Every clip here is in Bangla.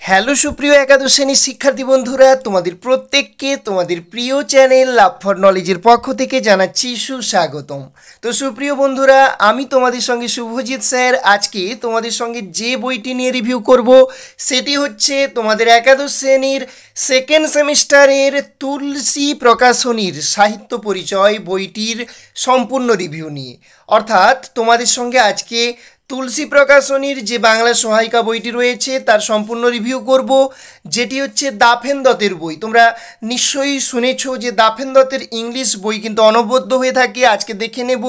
হ্যালো সুপ্রিয় একাদশ শ্রেণীর শিক্ষার্থী বন্ধুরা, তোমাদের প্রত্যেককে তোমাদের প্রিয় চ্যানেল লাভ ফর নলেজের পক্ষ থেকে জানাচ্ছি সুস্বাগতম। তো সুপ্রিয় বন্ধুরা, আমি তোমাদের সঙ্গে শুভজিৎ স্যার আজকে তোমাদের সঙ্গে যে বইটি নিয়ে রিভিউ করব সেটি হচ্ছে তোমাদের একাদশ শ্রেণীর সেকেন্ড সেমিস্টারের তুলসী প্রকাশনীর সাহিত্য পরিচয় বইটির সম্পূর্ণ রিভিউ নিয়ে। অর্থাৎ তোমাদের সঙ্গে আজকে তুলসী প্রকাশনীর যে বাংলা সহায়িকা বইটি রয়েছে তার সম্পূর্ণ রিভিউ করব, যেটি হচ্ছে দাফেন দত্তের বই। তোমরা নিশ্চয়ই শুনেছো যে দাফেন দত্তের ইংলিশ বই কিন্তু অনবদ্য হয়ে থাকে। আজকে দেখে নেব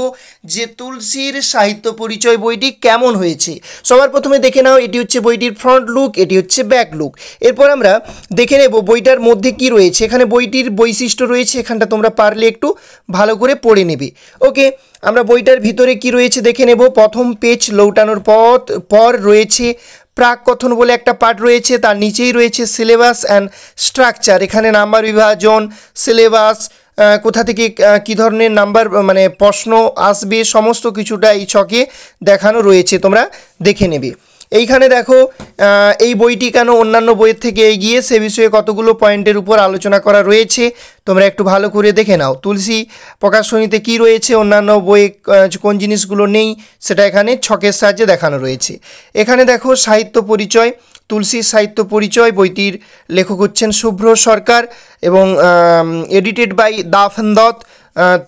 যে তুলসীর সাহিত্য পরিচয় বইটি কেমন হয়েছে। সবার প্রথমে দেখে নাও, এটি হচ্ছে বইটির ফ্রন্ট লুক, এটি হচ্ছে ব্যাক লুক। এরপর আমরা দেখে নেব বইটার মধ্যে কি রয়েছে। এখানে বইটির বৈশিষ্ট্য রয়েছে, এখানটা তোমরা পারলে একটু ভালো করে পড়ে নেবে। ওকে, আমরা বইটার ভিতরে কি রয়েছে দেখে নেব। প্রথম পেজ লৌটানোর পর রয়েছে প্রাক কথন বলে একটা পার্ট রয়েছে, তার নিচেই রয়েছে সিলেবাস অ্যান্ড স্ট্রাকচার। এখানে নাম্বার বিভাজন, সিলেবাস, কোথা থেকে কী ধরনের নাম্বার মানে প্রশ্ন আসবে সমস্ত কিছুটা এই ছকে দেখানো রয়েছে, তোমরা দেখে নেবে। এইখানে দেখো এই বইটি কেন অন্যান্য বইয়ের থেকে এগিয়ে সে বিষয়ে কতগুলো পয়েন্টের উপর আলোচনা করা রয়েছে, তোমরা একটু ভালো করে দেখে নাও। তুলসী প্রকাশনীতে কি রয়েছে, অন্যান্য বইয়ে কোন জিনিসগুলো নেই, সেটা এখানে ছকের সাহায্যে দেখানো রয়েছে। এখানে দেখো সাহিত্য পরিচয়, তুলসীর সাহিত্য পরিচয়, বইটির লেখক হচ্ছেন শুভ্র সরকার এবং এডিটেড বাই দাফেন দত্ত,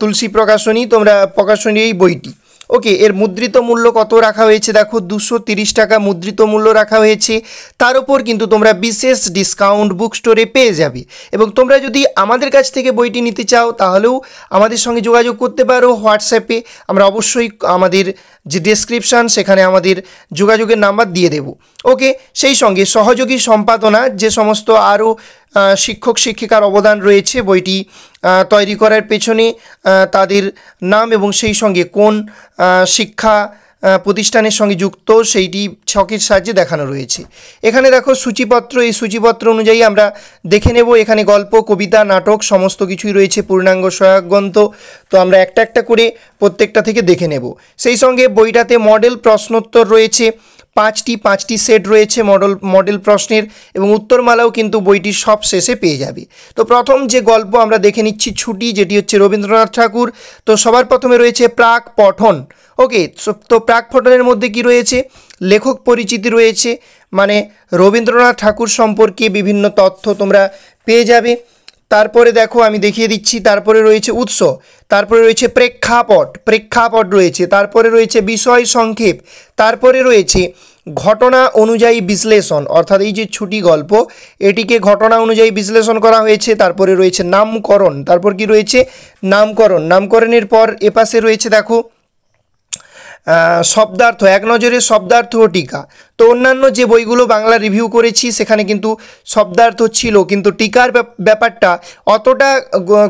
তুলসী প্রকাশনী তোমরা প্রকাশনী এই বইটি। ওকে, এর মুদ্রিত মূল্য কত রাখা হয়েছে দেখো, 230 টাকা মুদ্রিত মূল্য রাখা হয়েছে। তার উপর কিন্তু তোমরা বিশেষ ডিসকাউন্ট বুক স্টোরে পেয়ে যাবে। এবং তোমরা যদি আমাদের কাছ থেকে বইটি নিতে চাও তাহলেও আমাদের সঙ্গে যোগাযোগ করতে পারো হোয়াটসঅ্যাপে। আমরা অবশ্যই আমাদের যে ডেসক্রিপশান সেখানে আমাদের যোগাযোগের নাম্বার দিয়ে দেব। ওকে, সেই সঙ্গে সহযোগী সম্পাদনা যে সমস্ত আরও শিক্ষক শিক্ষিকার অবদান রয়েছে বইটি তৈরি করার পেছনে, তাদের নাম এবং সেই সঙ্গে কোন শিক্ষা প্রতিষ্ঠানের সঙ্গে যুক্ত সেইটি ছকের সাহায্যে দেখানো রয়েছে। এখানে দেখো সূচিপত্র, এই সূচিপত্র অনুযায়ী আমরা দেখে নেব। এখানে গল্প, কবিতা, নাটক সমস্ত কিছুই রয়েছে, পূর্ণাঙ্গ সহায়ক গ্রন্থ। তো আমরা একটা একটা করে প্রত্যেকটা থেকে দেখে নেব। সেই সঙ্গে বইটাতে মডেল প্রশ্নোত্তর রয়েছে, পাঁচটি সেট রয়েছে মডেল প্রশ্নের, এবং উত্তরমালাও কিন্তু বইটির সব শেষে পেয়ে যাবে। তো প্রথম যে গল্প আমরা দেখে নিচ্ছি ছুটি, যেটি হচ্ছে রবীন্দ্রনাথ ঠাকুর। তো সবার প্রথমে রয়েছে প্রাক পঠন। ওকে, তো প্রাক পঠনের মধ্যে কি রয়েছে, লেখক পরিচিতি রয়েছে, মানে রবীন্দ্রনাথ ঠাকুর সম্পর্কে বিভিন্ন তথ্য তোমরা পেয়ে যাবে। তারপরে দেখো আমি দেখিয়ে দিচ্ছি, তারপরে রয়েছে উৎস, তারপরে রয়েছে প্রেক্ষাপট রয়েছে, তারপরে রয়েছে বিষয় সংক্ষেপ, তারপরে রয়েছে ঘটনা অনুযায়ী বিশ্লেষণ, অর্থাৎ এই যে ছুটি গল্প এটিকে ঘটনা অনুযায়ী বিশ্লেষণ করা হয়েছে। তারপরে রয়েছে নামকরণ, তারপর কি রয়েছে নামকরণের পর এপাশে রয়েছে দেখো শব্দার্থ, এক নজরে শব্দার্থ ও টিকা। তো অন্যান্য যে বইগুলো বাংলা রিভিউ করেছি সেখানে কিন্তু শব্দার্থ ছিল, কিন্তু টিকার ব্যাপারটা অতটা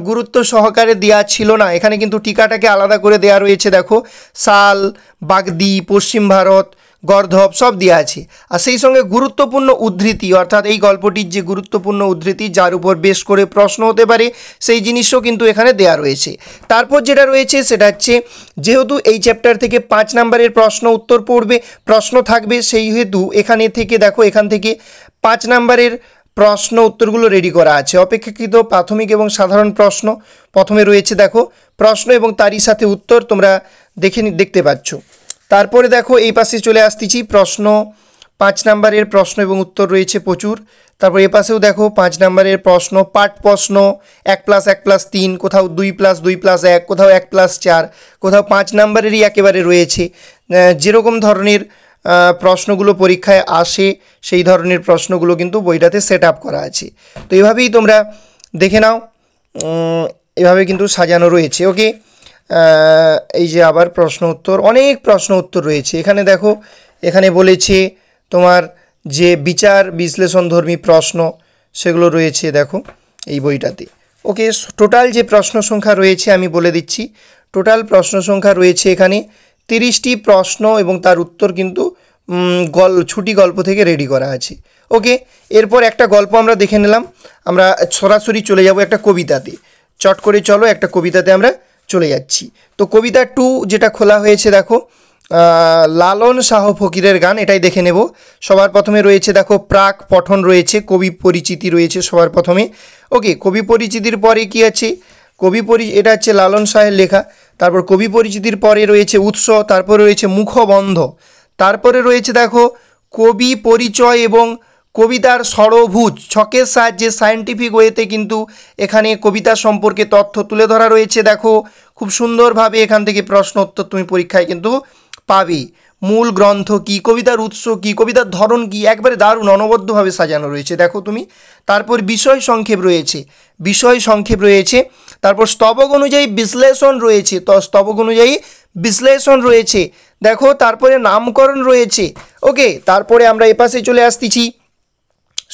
গুরুত্ব সহকারে দেওয়া ছিল না। এখানে কিন্তু টিকাটাকে আলাদা করে দেওয়া রয়েছে, দেখো সাল, বাগদি, পশ্চিম ভারত, গর্ধব সব দেওয়া আছে। আর সেই সঙ্গে গুরুত্বপূর্ণ উদ্ধৃতি, অর্থাৎ এই গল্পটির যে গুরুত্বপূর্ণ উদ্ধৃতি যার উপর বেশ করে প্রশ্ন হতে পারে সেই জিনিসও কিন্তু এখানে দেওয়া রয়েছে। তারপর যেটা রয়েছে সেটা হচ্ছে, যেহেতু এই চ্যাপ্টার থেকে 5 নম্বরের প্রশ্ন থাকবে, সেই হেতু এখান থেকে 5 নম্বরের প্রশ্ন উত্তরগুলো রেডি করা আছে। অপেক্ষাকৃত প্রাথমিক এবং সাধারণ প্রশ্ন প্রথমে রয়েছে, দেখো প্রশ্ন এবং তারই সাথে উত্তর তোমরা দেখতে পাচ্ছ। তারপরে দেখো এই পাশে চলে আসতেছি, প্রশ্ন 5 নম্বরের প্রশ্ন এবং উত্তর রয়েছে প্রচুর। তারপর এ পাশেও দেখো 5 নম্বরের প্রশ্ন, পাঠ প্রশ্ন 1+1+3, কোথাও 2+2+1, কোথাও 1+4, কোথাও 5 নম্বরেরই একেবারে রয়েছে। যেরকম ধরনের প্রশ্নগুলো পরীক্ষায় আসে সেই ধরনের প্রশ্নগুলো কিন্তু বইটাতে সেট আপ করা আছে। তো এভাবেই তোমরা দেখে নাও, এভাবে কিন্তু সাজানো রয়েছে। ওকে, এই যে আবার অনেক প্রশ্ন উত্তর রয়েছে। এখানে দেখো, এখানে বলেছে তোমার যে বিচার বিশ্লেষণধর্মী প্রশ্ন সেগুলো রয়েছে দেখো এই বইটাতে। ওকে, টোটাল যে প্রশ্ন সংখ্যা রয়েছে আমি বলে দিচ্ছি। টোটাল প্রশ্ন সংখ্যা রয়েছে এখানে 30টি প্রশ্ন এবং তার উত্তর কিন্তু ছুটি গল্প থেকে রেডি করা আছে। ওকে, এরপর একটা গল্প আমরা দেখে নিলাম। আমরা সরাসরি চলে যাব একটা কবিতাতে। চট করে চলো একটা কবিতাতে আমরা চলে যাচ্ছি। তো কবিতা 2 যেটা খোলা হয়েছে দেখো, লালন শাহ ফকিরের গান, এটাই দেখে নেব। সবার প্রথমে রয়েছে দেখো প্রাক পঠন রয়েছে, কবি পরিচিতি রয়েছে সবার প্রথমে। ওকে, কবি পরিচিতির পরে কি আছে, এটা হচ্ছে লালন শাহের লেখা। তারপর কবি পরিচিতির পরে রয়েছে উৎস, তারপরে রয়েছে মুখবন্ধ, তারপরে রয়েছে দেখো কবি পরিচয় এবং কবিতার ষড়ভুজ, ছকের সাহায্যে সায়েন্টিফিক ওয়েতে কিন্তু এখানে কবিতা সম্পর্কে তথ্য তুলে ধরা রয়েছে। দেখো খুব সুন্দরভাবে এখান থেকে প্রশ্ন উত্তর তুমি পরীক্ষায় কিন্তু পাবে। মূল গ্রন্থ কি, কবিতার উৎস কি, কবিতার ধরন কি, একবারে দারুণ অনবদ্যভাবে সাজানো রয়েছে দেখো তুমি। তারপর বিষয় সংক্ষেপ রয়েছে, তারপর স্তবক অনুযায়ী বিশ্লেষণ রয়েছে, তো স্তবক অনুযায়ী বিশ্লেষণ রয়েছে দেখো। তারপরে নামকরণ রয়েছে। ওকে, তারপরে আমরা এপাশে চলে আসতেছি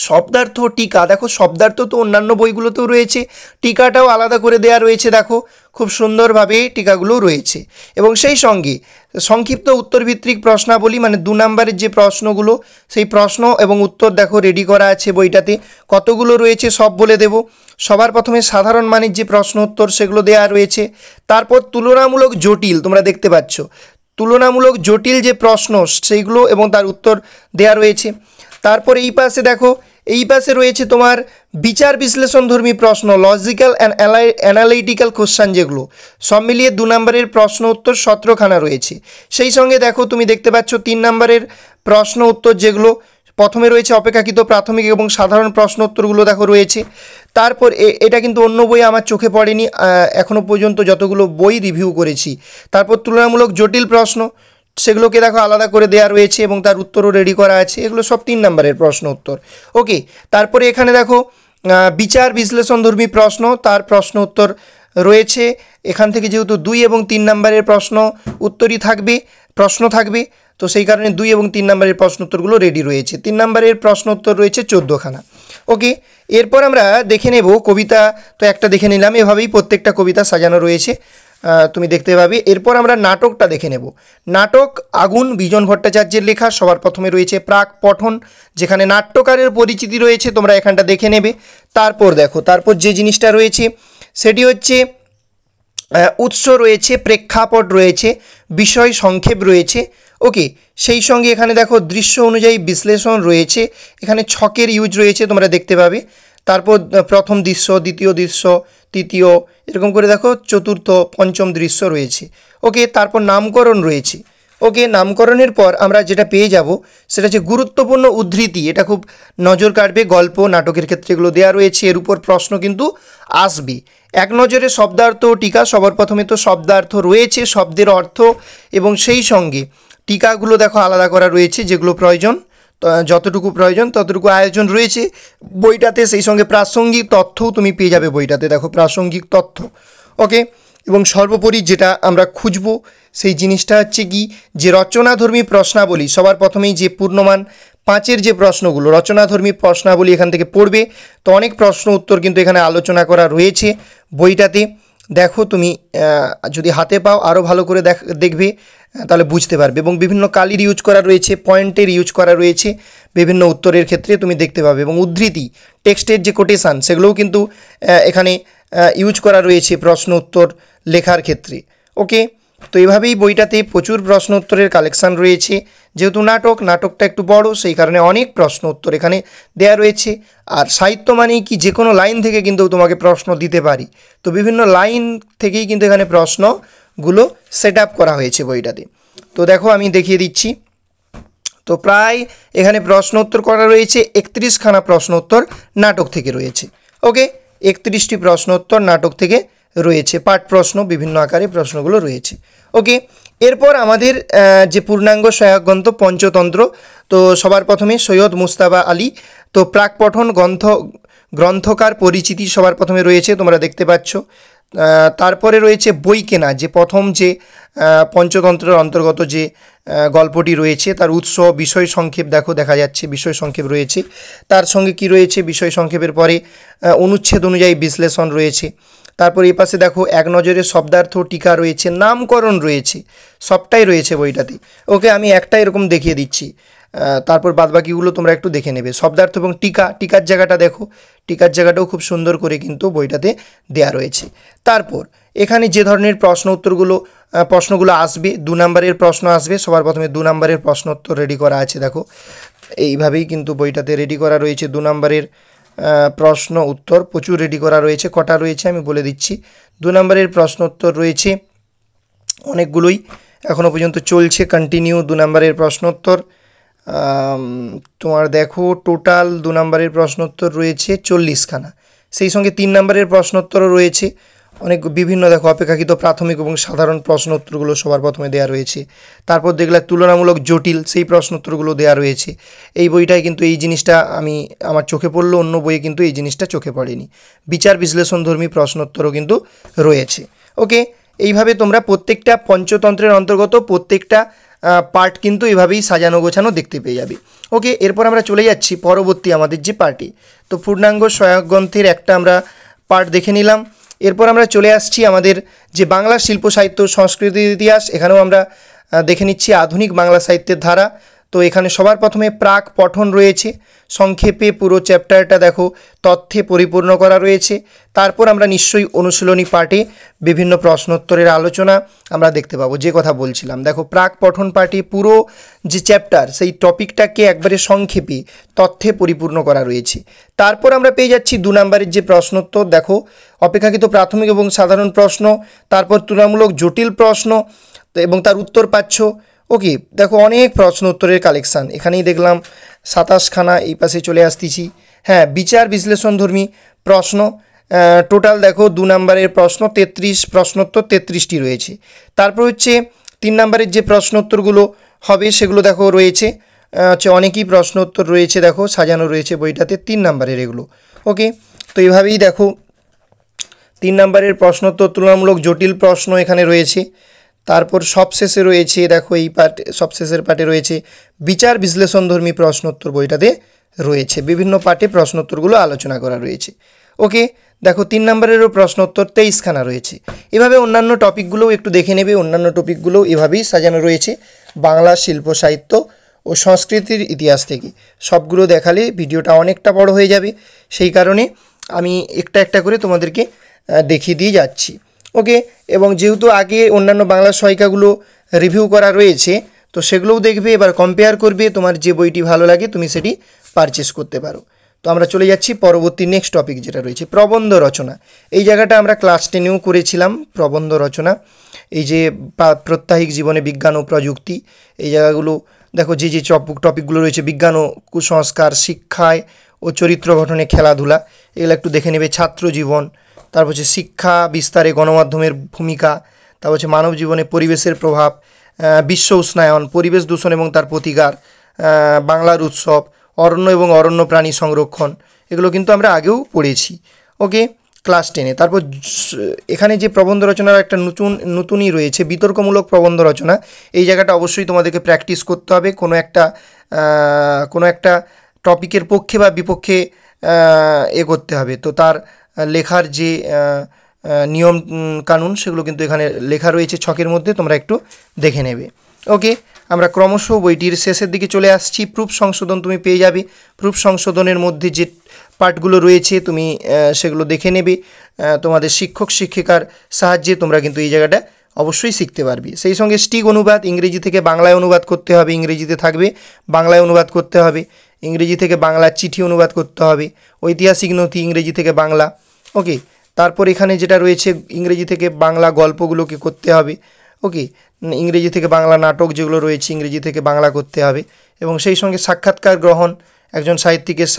শব্দার্থ টিকা। দেখো শব্দার্থ তো অন্যান্য বইগুলোতেও রয়েছে, টিকাটাও আলাদা করে দেয়া রয়েছে দেখো, খুব সুন্দরভাবে টিকাগুলো রয়েছে। এবং সেই সঙ্গে সংক্ষিপ্ত উত্তরভিত্তিক প্রশ্নাবলী, মানে 2 নম্বরের যে প্রশ্নগুলো, সেই প্রশ্ন এবং উত্তর দেখো রেডি করা আছে বইটাতে। কতগুলো রয়েছে সব বলে দেব। সবার প্রথমে সাধারণ মানের যে প্রশ্ন উত্তর সেগুলো দেওয়া রয়েছে। তারপর তুলনামূলক জটিল, তোমরা দেখতে পাচ্ছ তুলনামূলক জটিল যে প্রশ্ন সেইগুলো এবং তার উত্তর দেওয়া রয়েছে। তারপর এই পাশে দেখো, এই পাশে রয়েছে তোমার বিচার বিশ্লেষণধর্মী প্রশ্ন, লজিক্যাল অ্যান্ড অ্যানালিটিক্যাল কোশ্চান, যেগুলো সব মিলিয়ে 2 নম্বরের প্রশ্ন উত্তর 17খানা রয়েছে। সেই সঙ্গে দেখো তুমি দেখতে পাচ্ছ 3 নম্বরের প্রশ্ন উত্তর, যেগুলো প্রথমে রয়েছে অপেক্ষাকৃত প্রাথমিক এবং সাধারণ প্রশ্ন উত্তরগুলো দেখো রয়েছে। তারপর এটা কিন্তু অন্য বই আমার চোখে পড়েনি এখনও পর্যন্ত যতগুলো বই রিভিউ করেছি। তারপর তুলনামূলক জটিল প্রশ্ন, সেগুলোকে দেখো আলাদা করে দেওয়া রয়েছে এবং তার উত্তরও রেডি করা আছে। এগুলো সব 3 নম্বরের প্রশ্ন উত্তর। ওকে, তারপরে এখানে দেখো বিচার বিশ্লেষণধর্মী প্রশ্ন, তার প্রশ্ন উত্তর রয়েছে। এখান থেকে যেহেতু 2 এবং 3 নম্বরের প্রশ্ন থাকবে, তো সেই কারণে 2 এবং 3 নম্বরের প্রশ্ন উত্তরগুলো রেডি রয়েছে। 3 নম্বরের প্রশ্ন উত্তর রয়েছে 14খানা। ওকে, এরপর আমরা দেখে নেব কবিতা, তো একটা দেখে নিলাম, এভাবেই প্রত্যেকটা কবিতা সাজানো রয়েছে, তুমি দেখতে পাবে। এরপর আমরা নাটকটা দেখে নেব। নাটক আগুন বিজন ভট্টাচার্যের লেখা। সবার প্রথমে রয়েছে প্রাক পঠন, যেখানে নাট্যকারের পরিচিতি রয়েছে, তোমরা এখানটা দেখে নেবে। তারপর দেখো, তারপর যে জিনিসটা রয়েছে সেটি হচ্ছে উৎস রয়েছে, প্রেক্ষাপট রয়েছে, বিষয় সংক্ষেপ রয়েছে। ওকে, সেই সঙ্গে এখানে দেখো দৃশ্য অনুযায়ী বিশ্লেষণ রয়েছে, এখানে ছকের ইউজ রয়েছে, তোমরা দেখতে পাবে। তারপর প্রথম দৃশ্য, দ্বিতীয় দৃশ্য, তৃতীয়, এরকম করে দেখো চতুর্থ, পঞ্চম দৃশ্য রয়েছে। ওকে, তারপর নামকরণ রয়েছে। ওকে, নামকরণের পর আমরা যেটা পেয়ে যাব সেটা হচ্ছে গুরুত্বপূর্ণ উদ্ধৃতি। এটা খুব নজর কাটবে, গল্প নাটকের ক্ষেত্রে এগুলো দেওয়া রয়েছে, এর উপর প্রশ্ন কিন্তু আসবে। এক নজরে শব্দার্থ ও টিকা। সবার প্রথমে তো শব্দার্থ রয়েছে, শব্দের অর্থ, এবং সেই সঙ্গে টিকাগুলো দেখো আলাদা করা রয়েছে, যেগুলো প্রয়োজন, যতটুকু প্রয়োজন ততটুকু আয়োজন রয়েছে বইটাতে। সেই সঙ্গে প্রাসঙ্গিক তথ্যও তুমি পেয়ে যাবে বইটাতে, দেখো প্রাসঙ্গিক তথ্য। ওকে, এবং সর্বোপরি যেটা আমরা খুঁজব সেই জিনিসটা হচ্ছে কি, যে রচনাধর্মী প্রশ্নাবলী। সবার প্রথমেই যে পূর্ণমান 5-এর যে প্রশ্নগুলো, রচনাধর্মী প্রশ্নাবলী এখান থেকে পড়বে। তো অনেক প্রশ্ন উত্তর কিন্তু এখানে আলোচনা করা রয়েছে বইটাতে। দেখো তুমি যদি হাতে পাও আরও ভালো করে দেখবে, তাহলে বুঝতে পারবে। এবং বিভিন্ন কালির ইউজ করা রয়েছে, পয়েন্টের ইউজ করা রয়েছে বিভিন্ন উত্তরের ক্ষেত্রে, তুমি দেখতে পাবে। এবং উদ্ধৃতি, টেক্সটের যে কোটেশান, সেগুলোও কিন্তু এখানে ইউজ করা রয়েছে প্রশ্ন উত্তর লেখার ক্ষেত্রে। ওকে, তো এইভাবেই বইটাতে প্রচুর প্রশ্ন উত্তরের কালেকশান রয়েছে। যেহেতু নাটকটা একটু বড়, সেই কারণে অনেক প্রশ্ন উত্তর এখানে দেয়া রয়েছে। আর সাহিত্য মানেই কি, যে কোনো লাইন থেকে কিন্তু তোমাকে প্রশ্ন দিতে পারি, তো বিভিন্ন লাইন থেকেই কিন্তু এখানে প্রশ্নগুলো সেট আপ করা হয়েছে বইটাতে। তো দেখো আমি দেখিয়ে দিচ্ছি। তো প্রায় এখানে প্রশ্ন উত্তর করা রয়েছে 31খানা প্রশ্ন উত্তর নাটক থেকে রয়েছে। ওকে, 31টি প্রশ্ন উত্তর নাটক থেকে রয়েছে, পাঠ প্রশ্ন বিভিন্ন আকারে প্রশ্নগুলো রয়েছে। ওকে, এরপর আমাদের যে পূর্ণাঙ্গ সহায়ক গ্রন্থ পঞ্চতন্ত্র। তো সবার প্রথমে সৈয়দ মুস্তাফা আলী, তো প্রাক পঠন গ্রন্থকার পরিচিতি সবার প্রথমে রয়েছে, তোমরা দেখতে পাচ্ছ। তারপরে রয়েছে বই কেনা, যে প্রথম যে পঞ্চতন্ত্রের অন্তর্গত যে গল্পটি রয়েছে, তার উৎস, বিষয় সংক্ষেপ দেখা যাচ্ছে, বিষয় সংক্ষেপ রয়েছে। তার সঙ্গে কি রয়েছে, বিষয় সংক্ষেপের পরে অনুচ্ছেদ অনুযায়ী বিশ্লেষণ রয়েছে। তারপর এই পাশে দেখো এক নজরে শব্দার্থ টিকা রয়েছে, নামকরণ রয়েছে, সবটাই রয়েছে বইটাতে। ওকে, আমি একটা এরকম দেখিয়ে দিচ্ছি, তারপর বাদবাকিগুলো তোমরা একটু দেখে নেবে। শব্দার্থ এবং টিকার জায়গাটা দেখো, টিকার জায়গাটাও খুব সুন্দর করে কিন্তু বইটাতে দেয়া রয়েছে। তারপর এখানে যে ধরনের প্রশ্নগুলো আসবে, 2 নম্বরের প্রশ্ন আসবে। সবার প্রথমে 2 নম্বরের প্রশ্ন উত্তর রেডি করা আছে, দেখো এইভাবেই কিন্তু বইটাতে রেডি করা রয়েছে। 2 নম্বরের প্রশ্ন উত্তর প্রচুর রেডি করা রয়েছে। কটা রয়েছে আমি বলে দিচ্ছি। 2 নম্বরের প্রশ্ন উত্তর রয়েছে অনেকগুলোই, এখনও পর্যন্ত চলছে কন্টিনিউ 2 নম্বরের প্রশ্ন উত্তর। তোমার দেখো টোটাল 2 নম্বরের প্রশ্ন উত্তর রয়েছে 40খানা। সেই সঙ্গে 3 নম্বরের প্রশ্ন উত্তরও রয়েছে অনেক বিভিন্ন, দেখো অপেক্ষাকৃত প্রাথমিক এবং সাধারণ প্রশ্ন উত্তরগুলো সবার প্রথমে দেওয়া রয়েছে। তারপর দেখলে তুলনামূলক জটিল সেই প্রশ্ন উত্তরগুলো দেওয়া রয়েছে। এই বইটায় কিন্তু এই জিনিসটা আমার চোখে পড়লো, অন্য বইয়ে কিন্তু এই জিনিসটা চোখে পড়েনি। বিচার বিশ্লেষণধর্মী প্রশ্ন উত্তরও কিন্তু রয়েছে। ওকে, এইভাবে তোমরা প্রত্যেকটা পঞ্চতন্ত্রের অন্তর্গত প্রত্যেকটা পার্ট কিন্তু এভাবেই সাজানো গোছানো দেখতে পেয়ে যাবে। ওকে, এরপর আমরা চলে যাচ্ছি পরবর্তী আমাদের যে পার্টে। তো পূর্ণাঙ্গ সহায়ক গ্রন্থের একটা আমরা পার্ট দেখে নিলাম। এরপর আমরা চলে আসছি আমাদের যে বাংলা শিল্প সাহিত্য সংস্কৃতির ইতিহাস, এখানেও আমরা দেখে নিচ্ছি আধুনিক বাংলা সাহিত্যের ধারা। তো এখানে সবার প্রথমে প্রাক পঠন রয়েছে, সংক্ষেপে পুরো চ্যাপ্টারটা দেখো তথ্যে পরিপূর্ণ করা রয়েছে। তারপর আমরা নিশ্চয়ই অনুশীলনী পার্টে বিভিন্ন প্রশ্নোত্তরের আলোচনা আমরা দেখতে পাবো। যে কথা বলছিলাম, দেখো প্রাক পঠন পার্টে পুরো যে চ্যাপ্টার সেই টপিকটাকে একবারে সংক্ষেপে তথ্যে পরিপূর্ণ করা রয়েছে। তারপর আমরা পেয়ে যাচ্ছি 2 নম্বরের যে প্রশ্নোত্তর, দেখো অপেক্ষাকৃত প্রাথমিক এবং সাধারণ প্রশ্ন, তারপর তুলনামূলক জটিল প্রশ্ন এবং তার উত্তর পাচ্ছ। ওকে, দেখো অনেক প্রশ্ন উত্তরের কালেকশান, এখানেই দেখলাম 27খানা। এই পাশে চলে আসতেছি, হ্যাঁ বিচার বিশ্লেষণধর্মী প্রশ্ন টোটাল দেখো 2 নম্বরের প্রশ্ন 33 প্রশ্নোত্তর 33টি রয়েছে। তারপর হচ্ছে 3 নম্বরের যে প্রশ্নোত্তরগুলো হবে সেগুলো দেখো রয়েছে অনেকই প্রশ্ন উত্তর রয়েছে, দেখো সাজানো রয়েছে বইটাতে 3 নম্বরের এগুলো। ওকে, তো এইভাবেই দেখো 3 নম্বরের প্রশ্নোত্তর তুলনামূলক জটিল প্রশ্ন এখানে রয়েছে। তারপর সবশেষে রয়েছে দেখো এই সবশেষের পার্টে রয়েছে বিচার বিশ্লেষণধর্মী প্রশ্নোত্তর বইটাতে রয়েছে। বিভিন্ন পার্টে প্রশ্নোত্তরগুলো আলোচনা করা রয়েছে। ওকে, দেখো 3 নম্বরেরও প্রশ্নোত্তর 23খানা রয়েছে। এভাবে অন্যান্য টপিকগুলোও একটু দেখে নেবে। অন্যান্য টপিকগুলো এভাবেই সাজানো রয়েছে বাংলা শিল্প সাহিত্য ও সংস্কৃতির ইতিহাস থেকে। সবগুলো দেখালে ভিডিওটা অনেকটা বড় হয়ে যাবে, সেই কারণে আমি একটা একটা করে তোমাদেরকে দেখিয়ে দিয়ে যাচ্ছি। ওকে, এবং যেহেতু আগে অন্যান্য বাংলা সহায়িকাগুলো রিভিউ করা রয়েছে, তো সেগুলোও দেখবে, এবার কম্পেয়ার করবে, তোমার যে বইটি ভালো লাগে তুমি সেটি পারচেস করতে পারো। তো আমরা চলে যাচ্ছি পরবর্তী নেক্সট টপিক যেটা রয়েছে প্রবন্ধ রচনা। এই জায়গাটা আমরা ক্লাস 10এও করেছিলাম, প্রবন্ধ রচনা। এই যে প্রাত্যহিক জীবনে বিজ্ঞান ও প্রযুক্তি, এই জায়গাগুলো দেখো যে যে টপিকগুলো রয়েছে, বিজ্ঞান ও কুসংস্কার, শিক্ষায় ও চরিত্র গঠনে খেলাধুলা, এগুলো একটু দেখে নেবে। ছাত্র জীবন, তারপর হচ্ছে শিক্ষা বিস্তারে গণমাধ্যমের ভূমিকা, তারপর হচ্ছে মানব জীবনে পরিবেশের প্রভাব, বিশ্ব উষ্ণায়ন, পরিবেশ দূষণ এবং তার প্রতিকার, বাংলার উৎসব, অরণ্য এবং অরণ্য প্রাণী সংরক্ষণ, এগুলো কিন্তু আমরা আগেও পড়েছি। ওকে, ক্লাস 10-এ। তারপর এখানে যে প্রবন্ধ রচনার একটা নতুনই রয়েছে বিতর্কমূলক প্রবন্ধ রচনা। এই জায়গাটা অবশ্যই তোমাদেরকে প্র্যাকটিস করতে হবে। কোনো একটা টপিকের পক্ষে বা বিপক্ষে করতে হবে। তো তার লেখার যে নিয়ম কানুন সেগুলো কিন্তু এখানে লেখা রয়েছে ছকের মধ্যে, তোমরা একটু দেখে নেবে। ওকে, আমরা ক্রমশ বইটির শেষের দিকে চলে আসছি। প্রুফ সংশোধন তুমি পেয়ে যাবে। প্রুফ সংশোধনের মধ্যে যে পার্টগুলো রয়েছে তুমি সেগুলো দেখে নেবে। তোমাদের শিক্ষক শিক্ষিকার সাহায্যে তোমরা কিন্তু এই জায়গাটা অবশ্যই শিখতে পারবে। সেই সঙ্গে স্টিক অনুবাদ, ইংরেজি থেকে বাংলায় অনুবাদ করতে হবে, ইংরেজিতে থাকবে, বাংলায় অনুবাদ করতে হবে। ইংরেজি থেকে বাংলা চিঠি অনুবাদ করতে হবে। ঐতিহাসিক নথি ইংরেজি থেকে বাংলা। ওকে, তারপর এখানে যেটা রয়েছে ইংরেজি থেকে বাংলা গল্পগুলোকে করতে হবে। ওকে, ইংরেজি থেকে বাংলা নাটক যেগুলো রয়েছে ইংরেজি থেকে বাংলা করতে হবে। এবং সেই সঙ্গে সাক্ষাৎকার গ্রহণ, একজন সাহিত্যিকের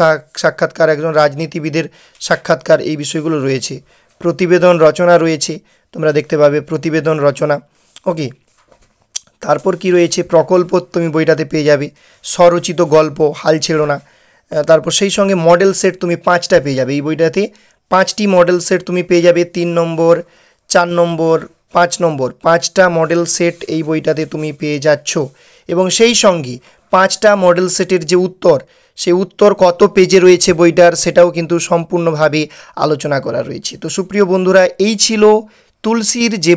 সাক্ষাৎকার, একজন রাজনীতিবিদের সাক্ষাৎকার, এই বিষয়গুলো রয়েছে। প্রতিবেদন রচনা রয়েছে, তোমরা দেখতে পাবে প্রতিবেদন রচনা। ওকে, তারপর কি রয়েছে প্রকল্প তুমি বইটাতে পেয়ে যাবে। স্বরচিত গল্প, হাল ছেড়ো না। তারপর সেই সঙ্গে মডেল সেট তুমি 5টা পেয়ে যাবে এই বইটাতে। 5টি মডেল সেট তুমি পেয়ে যাবে, 3 নম্বর, 4 নম্বর, 5 নম্বর, 5টা মডেল সেট এই বইটাতে তুমি পেয়ে যাচ্ছ। এবং সেই সঙ্গে 5টা মডেল সেটের যে উত্তর, সেই উত্তর কত পেজে রয়েছে বইটার সেটাও কিন্তু সম্পূর্ণভাবে আলোচনা করা রয়েছে। তো সুপ্রিয় বন্ধুরা, এই ছিল তুলসীর যে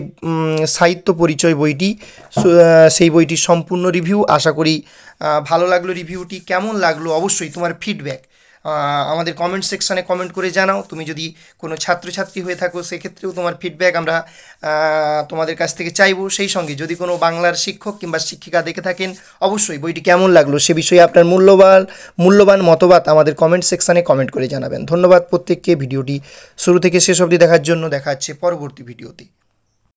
সাহিত্য পরিচয় বইটি, সেই বইটির সম্পূর্ণ রিভিউ। আশা করি ভালো লাগলো রিভিউটি। কেমন লাগলো অবশ্যই তোমার ফিডব্যাক আমাদের কমেন্ট সেকশানে কমেন্ট করে জানাও। তুমি যদি কোনো ছাত্রছাত্রী হয়ে থাকো সেক্ষেত্রেও তোমার ফিডব্যাক আমরা তোমাদের কাছ থেকে চাইবো। সেই সঙ্গে যদি কোনো বাংলার শিক্ষক কিংবা শিক্ষিকা দেখে থাকেন, অবশ্যই বইটি কেমন লাগলো সে বিষয়ে আপনার মূল্যবান মতবাদ আমাদের কমেন্ট সেকশানে কমেন্ট করে জানাবেন। ধন্যবাদ প্রত্যেককে ভিডিওটি শুরু থেকে শেষ অবধি দেখার জন্য। দেখা হচ্ছে পরবর্তী ভিডিওতে।